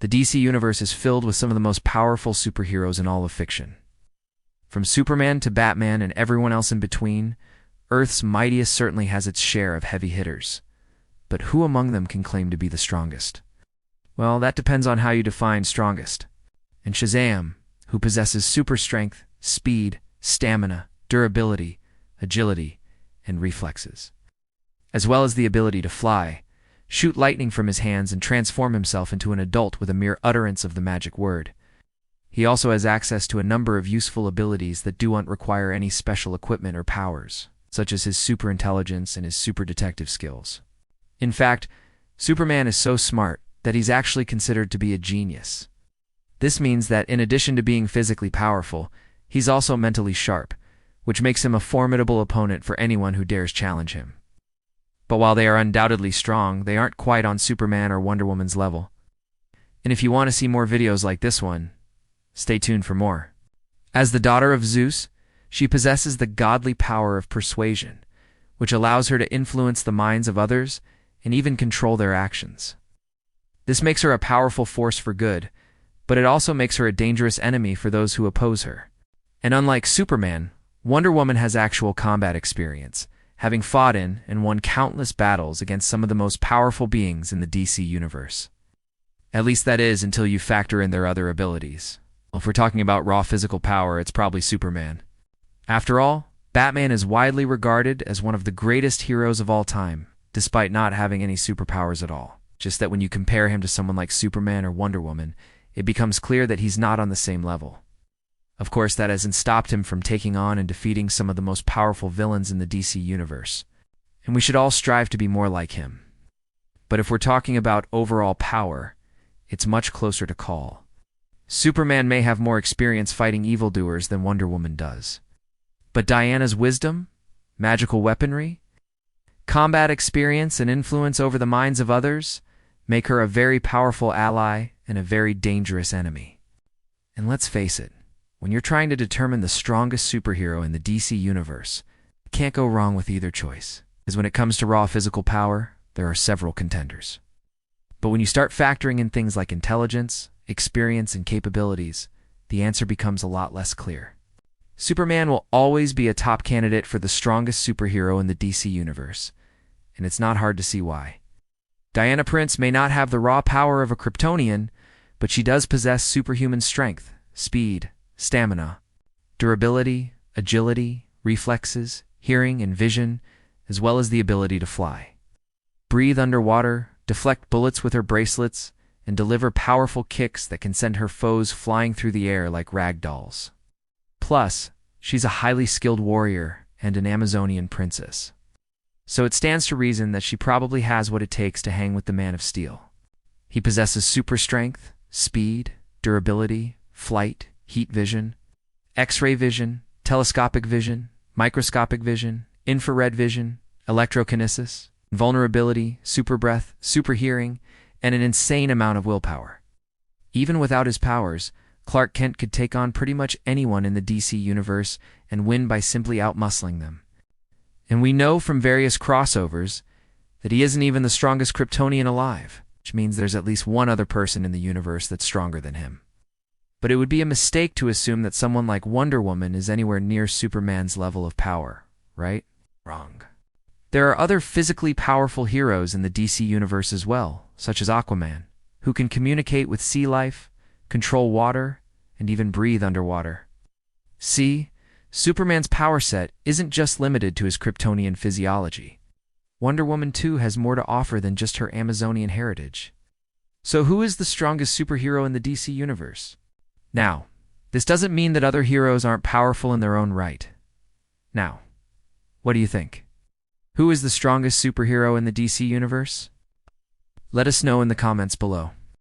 The DC universe is filled with some of the most powerful superheroes in all of fiction. From Superman to Batman and everyone else in between, Earth's mightiest certainly has its share of heavy hitters. But who among them can claim to be the strongest? Well, that depends on how you define strongest. And Shazam, who possesses super strength, speed, stamina, durability, agility, and reflexes, as well as the ability to fly, shoot lightning from his hands, and transform himself into an adult with a mere utterance of the magic word. He also has access to a number of useful abilities that don't require any special equipment or powers, such as his super intelligence and his super detective skills. In fact, Superman is so smart that he's actually considered to be a genius. This means that in addition to being physically powerful, he's also mentally sharp, which makes him a formidable opponent for anyone who dares challenge him. But while they are undoubtedly strong, they aren't quite on Superman or Wonder Woman's level. And if you want to see more videos like this one, stay tuned for more. As the daughter of Zeus, she possesses the godly power of persuasion, which allows her to influence the minds of others and even control their actions. This makes her a powerful force for good, but it also makes her a dangerous enemy for those who oppose her. And unlike Superman, Wonder Woman has actual combat experience, having fought in and won countless battles against some of the most powerful beings in the DC universe. At least that is until you factor in their other abilities. Well, if we're talking about raw physical power, it's probably Superman. After all, Batman is widely regarded as one of the greatest heroes of all time, despite not having any superpowers at all. Just that when you compare him to someone like Superman or Wonder Woman, it becomes clear that he's not on the same level. Of course, that hasn't stopped him from taking on and defeating some of the most powerful villains in the DC universe, and we should all strive to be more like him. But if we're talking about overall power, it's much closer to call. Superman may have more experience fighting evildoers than Wonder Woman does. But Diana's wisdom, magical weaponry, combat experience, and influence over the minds of others make her a very powerful ally and a very dangerous enemy. And let's face it, when you're trying to determine the strongest superhero in the DC universe, you can't go wrong with either choice. Because when it comes to raw physical power, there are several contenders. But when you start factoring in things like intelligence, experience, and capabilities, the answer becomes a lot less clear. Superman will always be a top candidate for the strongest superhero in the DC universe, and it's not hard to see why. Diana Prince may not have the raw power of a Kryptonian, but she does possess superhuman strength, speed, stamina, durability, agility, reflexes, hearing, and vision, as well as the ability to fly. Breathe underwater, deflect bullets with her bracelets, and deliver powerful kicks that can send her foes flying through the air like rag dolls. Plus, she's a highly skilled warrior and an Amazonian princess. So it stands to reason that she probably has what it takes to hang with the Man of Steel. He possesses super strength, speed, durability, flight, heat vision, X-ray vision, telescopic vision, microscopic vision, infrared vision, electrokinesis, vulnerability, super breath, super hearing, and an insane amount of willpower. Even without his powers, Clark Kent could take on pretty much anyone in the DC universe and win by simply outmuscling them. And we know from various crossovers that he isn't even the strongest Kryptonian alive, which means there's at least one other person in the universe that's stronger than him. But it would be a mistake to assume that someone like Wonder Woman is anywhere near Superman's level of power, right? Wrong. There are other physically powerful heroes in the DC universe as well, such as Aquaman, who can communicate with sea life, control water, and even breathe underwater. See, Superman's power set isn't just limited to his Kryptonian physiology. Wonder Woman too has more to offer than just her Amazonian heritage. So who is the strongest superhero in the DC universe? Now, this doesn't mean that other heroes aren't powerful in their own right. Now, what do you think? Who is the strongest superhero in the DC universe? Let us know in the comments below.